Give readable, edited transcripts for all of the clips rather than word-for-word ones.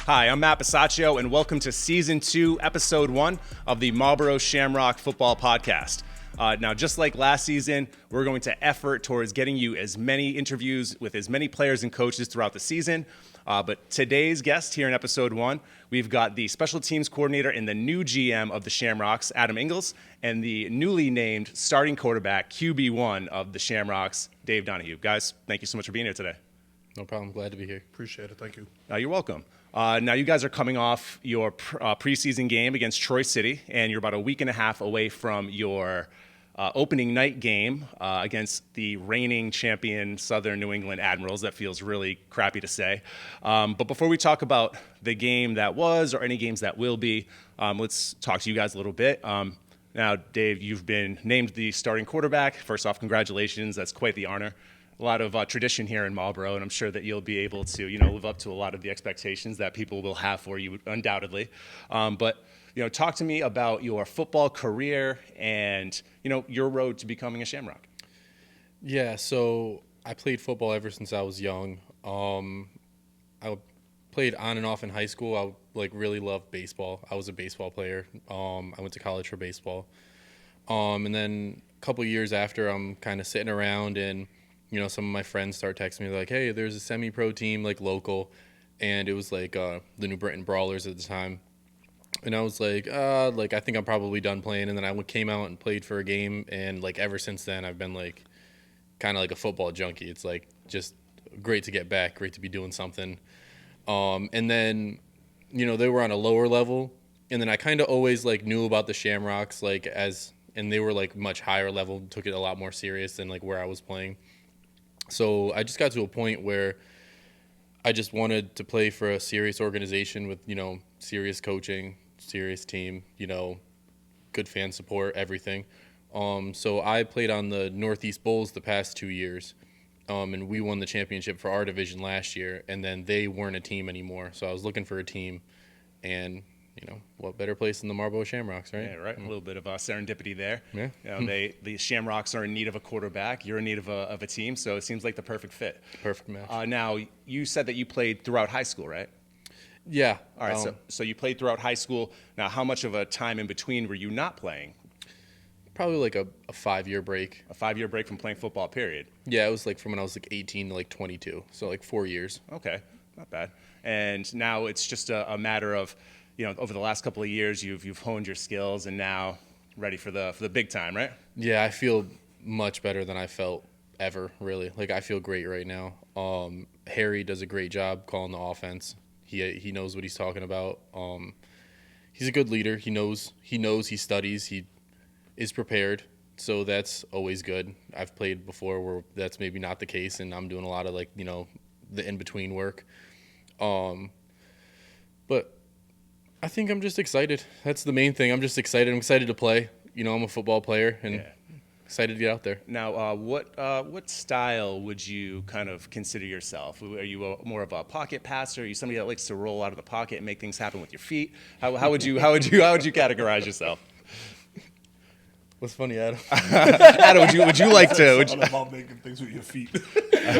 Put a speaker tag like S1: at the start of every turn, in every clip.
S1: Hi, I'm Matt Besachio, and welcome to Season 2, Episode 1 of the Marlborough Shamrock Football Podcast. Now, just like last season, we're going to effort towards getting you as many interviews with as many players and coaches throughout the season. But today's guest here in Episode 1, we've got the Special Teams Coordinator and the new GM of the Shamrocks, Adam Ingles, and the newly named starting quarterback, QB1 of the Shamrocks, Dave Donahue. Guys, thank you so much for being here today.
S2: No problem. Glad to be here.
S3: Appreciate it. Thank you.
S1: You're welcome. Now, you guys are coming off your preseason game against Troy City, and you're about a week and a half away from your opening night game against the reigning champion Southern New England Admirals. That feels really crappy to say. But before we talk about the game that was or any games that will be, let's talk to you guys a little bit. Now, Dave, you've been named the starting quarterback. First off, congratulations. That's quite the honor. A lot of tradition here in Marlborough, and I'm sure that you'll be able to, live up to a lot of the expectations that people will have for you, undoubtedly. But talk to me about your football career and, your road to becoming a Shamrock.
S2: Yeah, so I played football ever since I was young. I played on and off in high school. I really loved baseball. I was a baseball player. I went to college for baseball. And then a couple years after, I'm kind of sitting around and some of my friends start texting me like, hey, there's a semi-pro team, local. And it was the New Britain Brawlers at the time. And I was like, I think I'm probably done playing. And then I came out and played for a game. And, ever since then, I've been, kind of like a football junkie. It's, just great to get back, great to be doing something. And then, they were on a lower level. And then I kind of always, knew about the Shamrocks, and they were, much higher level, took it a lot more serious than, where I was playing. So I just got to a point where I just wanted to play for a serious organization with, serious coaching, serious team, good fan support, everything. So I played on the Northeast Bulls the past 2 years, and we won the championship for our division last year, and then they weren't a team anymore. So I was looking for a team, and what better place than the Marlborough Shamrocks, right?
S1: Yeah, right. A little bit of serendipity there.
S2: Yeah.
S1: The Shamrocks are in need of a quarterback. You're in need of a team, so it seems like the perfect fit.
S2: Perfect match.
S1: Now, you said that you played throughout high school, right?
S2: Yeah.
S1: All right, so you played throughout high school. Now, how much of a time in between were you not playing?
S2: Probably a 5-year break.
S1: A 5-year break from playing football, period.
S2: Yeah, it was from when I was 18 to 22, so 4 years.
S1: Okay, not bad. And now it's just a matter of, over the last couple of years, you've honed your skills and now ready for the big time, right?
S2: Yeah, I feel much better than I felt ever, really. I feel great right now. Harry does a great job calling the offense. He knows what he's talking about. He's a good leader. He knows, he studies, he is prepared. So that's always good. I've played before where that's maybe not the case, and I'm doing a lot of the in-between work. But I think I'm just excited. That's the main thing. I'm just excited. I'm excited to play. I'm a football player and excited to get out there.
S1: Now, what style would you kind of consider yourself? Are you more of a pocket passer? Are you somebody that likes to roll out of the pocket and make things happen with your feet? How would you categorize yourself?
S2: What's funny, Adam?
S1: Adam, would you like to?
S3: It's not about making things with your feet.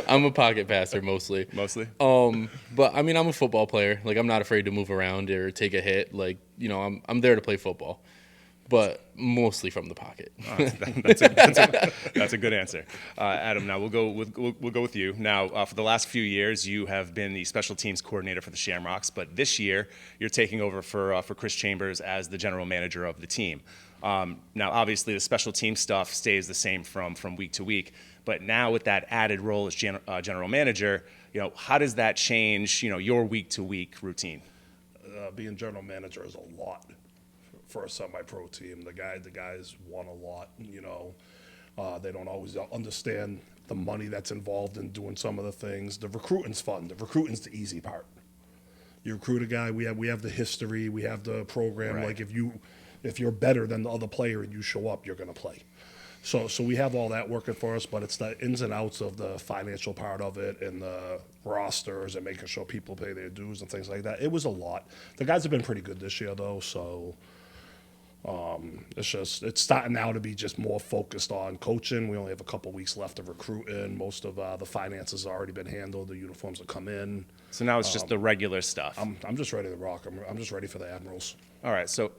S2: I'm a pocket passer mostly.
S1: Mostly?
S2: But I'm a football player. I'm not afraid to move around or take a hit. I'm there to play football, but mostly from the pocket.
S1: That's a good answer, Adam. Now we'll go with you. Now, for the last few years, you have been the special teams coordinator for the Shamrocks, but this year you're taking over for Chris Chambers as the general manager of the team. Now, obviously, the special team stuff stays the same from week to week, but now with that added role as general manager, how does that change, your week-to-week routine?
S3: Being general manager is a lot for a semi-pro team. The guys want a lot. They don't always understand the money that's involved in doing some of the things. The recruiting's fun. The recruiting's the easy part. You recruit a guy. We have the history. We have the program.
S1: Right.
S3: If you're better than the other player and you show up, you're going to play. So we have all that working for us, but it's the ins and outs of the financial part of it and the rosters and making sure people pay their dues and things like that. It was a lot. The guys have been pretty good this year, though, so It's starting now to be just more focused on coaching. We only have a couple weeks left of recruiting. Most of the finances have already been handled. The uniforms have come in.
S1: So now it's just the regular stuff.
S3: I'm just ready to rock. I'm just ready for the Admirals.
S1: All right. So,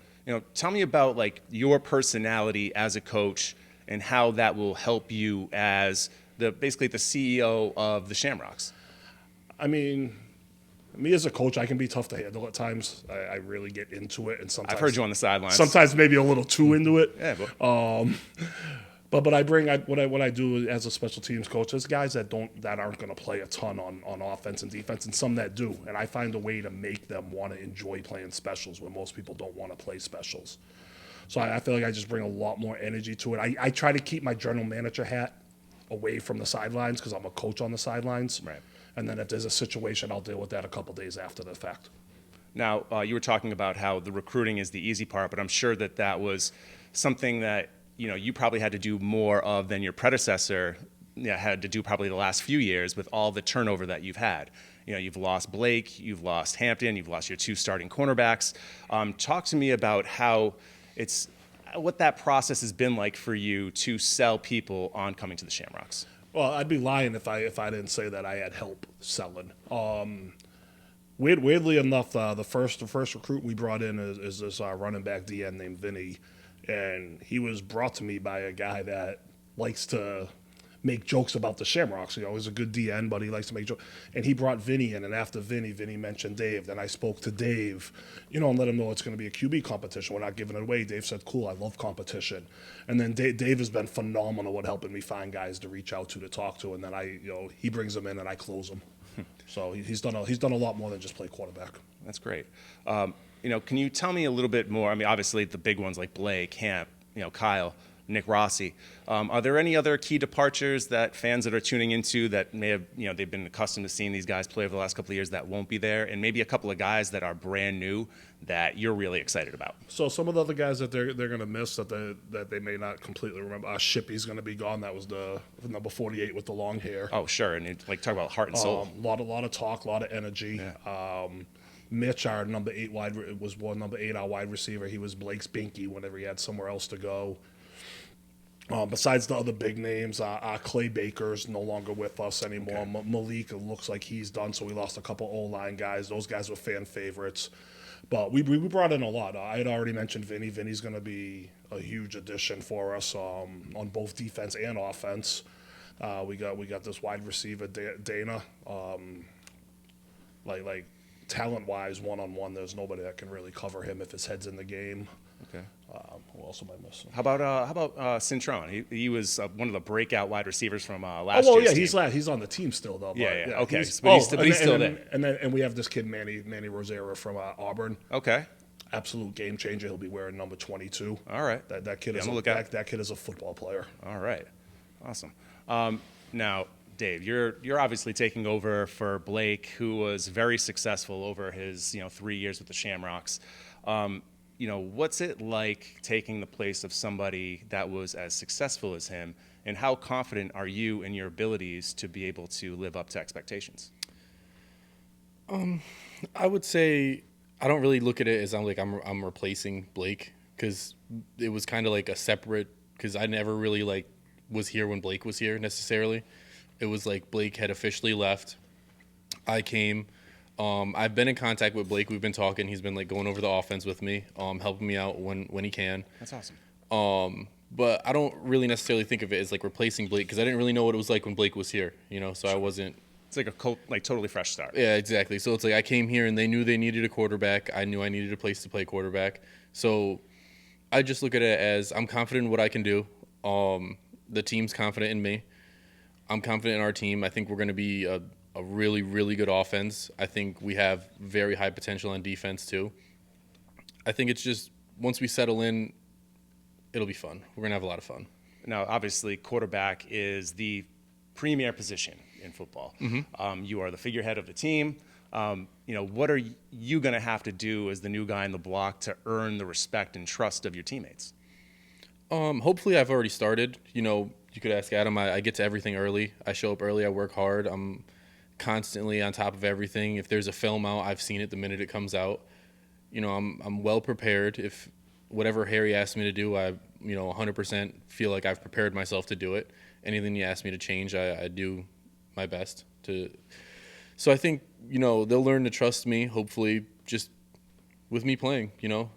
S1: tell me about like your personality as a coach and how that will help you as basically the CEO of the Shamrocks.
S3: I mean, me as a coach, I can be tough to handle at times. I really get into it, and sometimes
S1: I've heard you on the sidelines.
S3: Sometimes maybe a little too into it.
S1: Yeah,
S3: But I bring what I do as a special teams coach. There's guys that aren't going to play a ton on offense and defense, and some that do. And I find a way to make them want to enjoy playing specials when most people don't want to play specials. So I feel like I just bring a lot more energy to it. I try to keep my general manager hat away from the sidelines because I'm a coach on the sidelines.
S1: Right.
S3: And then if there's a situation, I'll deal with that a couple days after the fact.
S1: Now, you were talking about how the recruiting is the easy part, but I'm sure that was something that you probably had to do more of than your predecessor had to do probably the last few years with all the turnover that you've had. You've lost Blake, you've lost Hampton, you've lost your 2 starting cornerbacks. Talk to me about what that process has been like for you to sell people on coming to the Shamrocks.
S3: Well, I'd be lying if I didn't say that I had help selling. Weirdly enough, the first recruit we brought in is this running back DN named Vinny, and he was brought to me by a guy that likes to make jokes about the Shamrocks. He's a good DN, but he likes to make jokes. And he brought Vinny in, and after Vinny mentioned Dave. Then I spoke to Dave, and let him know it's going to be a QB competition. We're not giving it away. Dave said, cool, I love competition. And then Dave has been phenomenal at helping me find guys to reach out to talk to, and then he brings them in and I close them. So he's done a lot more than just play quarterback.
S1: That's great. Can you tell me a little bit more? I mean, obviously the big ones like Blake, Hamp, Kyle, Nick Rossi. Are there any other key departures that fans that are tuning into that may have, they've been accustomed to seeing these guys play over the last couple of years that won't be there, and maybe a couple of guys that are brand new that you're really excited about?
S3: So some of the other guys that they're going to miss that they may not completely remember. Shippy's going to be gone. That was the number 48 with the long hair.
S1: Oh, sure. And talk about heart and soul.
S3: A lot of talk, a lot of energy.
S1: Yeah.
S3: Mitch, our number 8 our wide receiver. He was Blake's binky whenever he had somewhere else to go. Besides the other big names, Clay Baker's no longer with us anymore. Okay. Malik, it looks like he's done, so we lost a couple O-line guys. Those guys were fan favorites. But we brought in a lot. I had already mentioned Vinny. Vinny's going to be a huge addition for us on both defense and offense. We got this wide receiver, Dana. Like talent-wise, one-on-one, there's nobody that can really cover him if his head's in the game.
S1: Okay.
S3: Who else am I missing?
S1: How about Cintron? He was one of the breakout wide receivers from last year's team.
S3: He's on the team still though.
S1: Yeah. Okay. He's
S3: still
S1: there.
S3: And we have this kid Manny Rosera from Auburn.
S1: Okay.
S3: Absolute game changer. He'll be wearing number 22.
S1: All right.
S3: That kid is a football player.
S1: All right. Awesome. Now, Dave, you're obviously taking over for Blake, who was very successful over his 3 years with the Shamrocks. What's it like taking the place of somebody that was as successful as him, and how confident are you in your abilities to be able to live up to expectations?
S2: I would say I don't really look at it as I'm replacing Blake, because it was kind of like a separate, because I never really was here when Blake was here necessarily. It was like Blake had officially left. I came. I've been in contact with Blake. We've been talking. He's been going over the offense with me, helping me out when he can.
S1: That's awesome.
S2: But I don't really necessarily think of it as replacing Blake, because I didn't really know what it was like when Blake was here. So I wasn't.
S1: It's like a totally fresh start.
S2: Yeah, exactly. So it's I came here and they knew they needed a quarterback. I knew I needed a place to play quarterback. So I just look at it as I'm confident in what I can do. The team's confident in me. I'm confident in our team. I think we're going to be a really, really good offense. I think we have very high potential on defense too. I think it's just once we settle in, it'll be fun. We're going to have a lot of fun.
S1: Now, obviously, quarterback is the premier position in football. Mm-hmm. You are the figurehead of the team. What are you going to have to do as the new guy in the block to earn the respect and trust of your teammates?
S2: Hopefully I've already started. You could ask Adam. I get to everything early. I show up early. I work hard. I'm constantly on top of everything. If there's a film out, I've seen it the minute it comes out. I'm well prepared. If whatever Harry asked me to do, I 100% feel like I've prepared myself to do it. Anything he asked me to change, I do my best to. So I think they'll learn to trust me. Hopefully, just with me playing,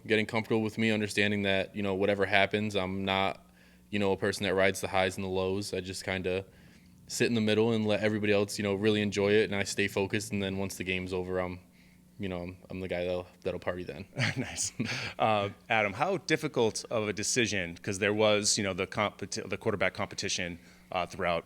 S2: getting comfortable with me, understanding that whatever happens, I'm not a person that rides the highs and the lows. I just kind of sit in the middle and let everybody else really enjoy it, and I stay focused. And then once the game's over, I'm the guy that'll party then.
S1: Nice. Adam, how difficult of a decision, because there was, the quarterback competition throughout,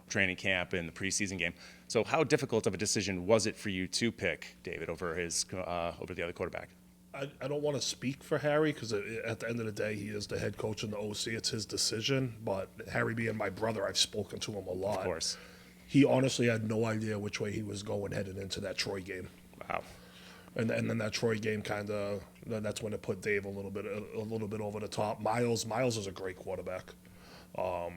S1: training camp and the preseason game. So how difficult of a decision was it for you to pick David over over the other quarterback?
S3: I don't want to speak for Harry because at the end of the day, he is the head coach and the OC. It's his decision. But Harry being my brother, I've spoken to him a lot.
S1: Of course.
S3: He honestly had no idea which way he was going heading into that Troy game.
S1: Wow.
S3: And then that Troy game that's when it put Dave a little bit over the top. Miles is a great quarterback. But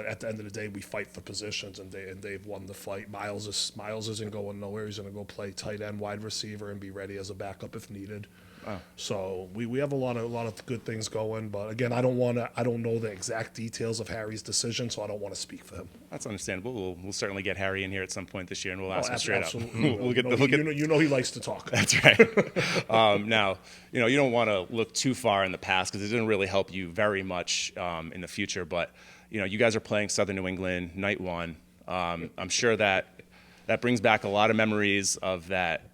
S3: at the end of the day, we fight for positions, and Dave won the fight. Miles isn't going nowhere. He's going to go play tight end, wide receiver, and be ready as a backup if needed. Wow. So we have a lot of good things going. But again, I don't know the exact details of Harry's decision, so I don't want to speak for him.
S1: That's understandable. We'll certainly get Harry in here at some point this year, and we'll ask him straight
S3: absolutely.
S1: up.
S3: He likes to talk.
S1: That's right. Now, you don't want to look too far in the past because it didn't really help you very much in the future. But you guys are playing Southern New England night one. I'm sure that brings back a lot of memories of that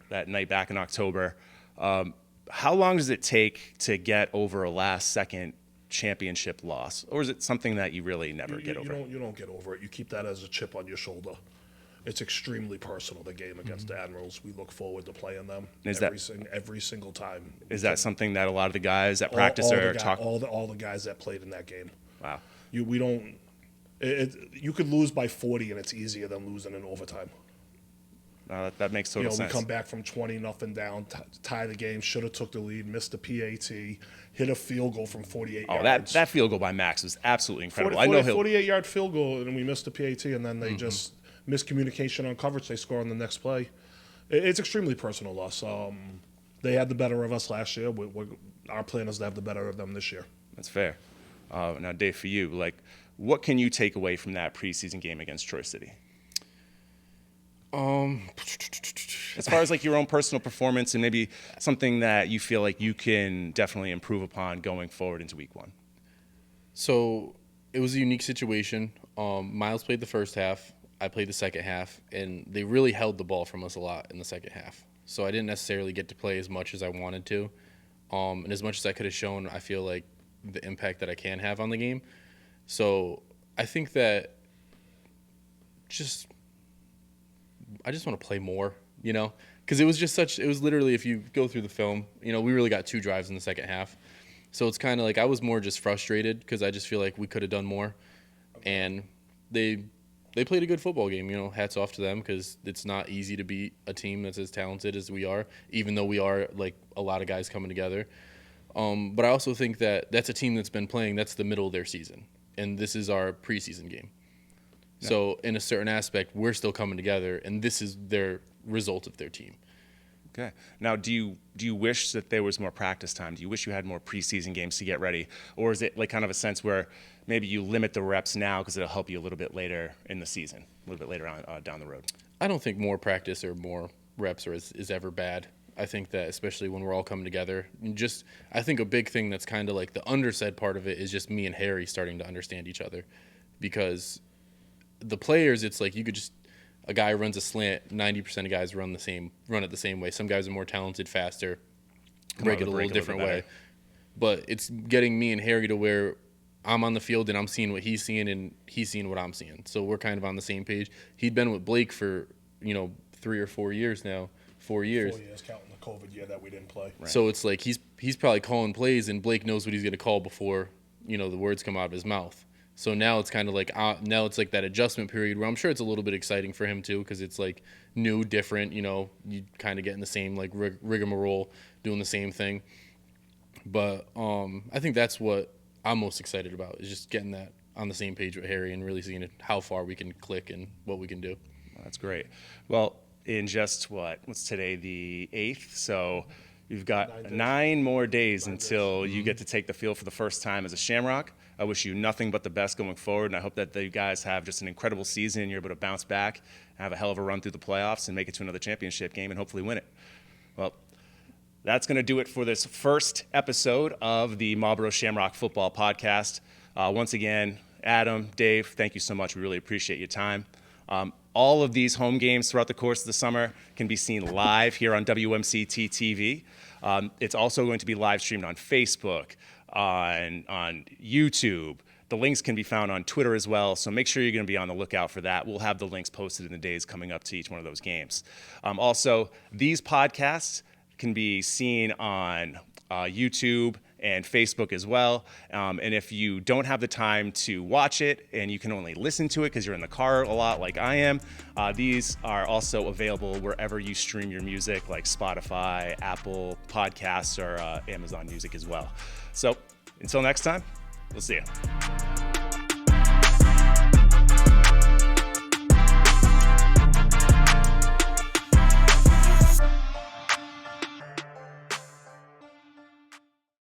S1: night back in October. How long does it take to get over a last-second championship loss, or is it something that you really never get over?
S3: You don't get over it. You keep that as a chip on your shoulder. It's extremely personal, the game against the Admirals. We look forward to playing them every single time.
S1: Is that something that a lot of the guys at practice are talking?
S3: All the guys that played in that game.
S1: Wow.
S3: You could lose by 40, and it's easier than losing in overtime.
S1: That makes total sense.
S3: We come back from 20-0 down, tie the game, should have took the lead, missed the PAT, hit a field goal from 48 yards.
S1: That field goal by Max was absolutely incredible.
S3: 48-yard field goal, and we missed the PAT, and then they just miscommunication on coverage. They score on the next play. It's extremely personal loss. They had the better of us last year. Our plan is to have the better of them this year.
S1: That's fair. Now, Dave, for you, what can you take away from that preseason game against Troy City? As far as your own personal performance and maybe something that you feel like you can definitely improve upon going forward into week one.
S2: So it was a unique situation. Miles played the first half. I played the second half, and they really held the ball from us a lot in the second half. So I didn't necessarily get to play as much as I wanted to. And as much as I could have shown, I feel like the impact that I can have on the game. So I think that I just want to play more, because it was literally, if you go through the film, we really got 2 drives in the second half. So it's kind of like I was more just frustrated because I just feel like we could have done more. And they played a good football game, hats off to them because it's not easy to beat a team that's as talented as we are, even though we are a lot of guys coming together. But I also think that that's a team that's been playing, that's the middle of their season. And this is our preseason game. Yeah. So in a certain aspect, we're still coming together, and this is their result of their team.
S1: Okay. Now, do you wish that there was more practice time? Do you wish you had more preseason games to get ready? Or is it kind of a sense where maybe you limit the reps now because it'll help you a little bit later in the season, a little bit later on down the road?
S2: I don't think more practice or more reps is ever bad. I think that especially when we're all coming together, I think a big thing that's kind of the undersaid part of it is just me and Harry starting to understand each other, because the players, it's you could a guy runs a slant, 90% of guys run it the same way. Some guys are more talented, faster, break it a little different way. But it's getting me and Harry to where I'm on the field and I'm seeing what he's seeing and he's seeing what I'm seeing. So we're kind of on the same page. He'd been with Blake for 3 or 4 years now. 4 years.
S3: 4 years, counting the COVID year that we didn't play.
S2: Right. So it's he's probably calling plays, and Blake knows what he's going to call before the words come out of his mouth. So now it's kind of now it's that adjustment period where I'm sure it's a little bit exciting for him too, because it's new, different. You kind of get in the same rigmarole, doing the same thing. But I think that's what I'm most excited about, is just getting that on the same page with Harry and really seeing how far we can click and what we can do.
S1: Well, that's great. Well, in just what's today, the 8th? So You've got 9 more days until you get to take the field for the first time as a Shamrock. I wish you nothing but the best going forward, and I hope that you guys have just an incredible season and you're able to bounce back, have a hell of a run through the playoffs, and make it to another championship game and hopefully win it. Well, that's going to do it for this first episode of the Marlborough Shamrock Football Podcast. Once again, Adam, Dave, thank you so much. We really appreciate your time. All of these home games throughout the course of the summer can be seen live here on WMCT-TV. It's also going to be live streamed on Facebook, on YouTube. The links can be found on Twitter as well, so make sure you're going to be on the lookout for that. We'll have the links posted in the days coming up to each one of those games. Also, these podcasts can be seen on YouTube and Facebook as well. And if you don't have the time to watch it and you can only listen to it because you're in the car a lot like I am, these are also available wherever you stream your music, like Spotify, Apple Podcasts, or Amazon Music as well. So until next time, we'll see you.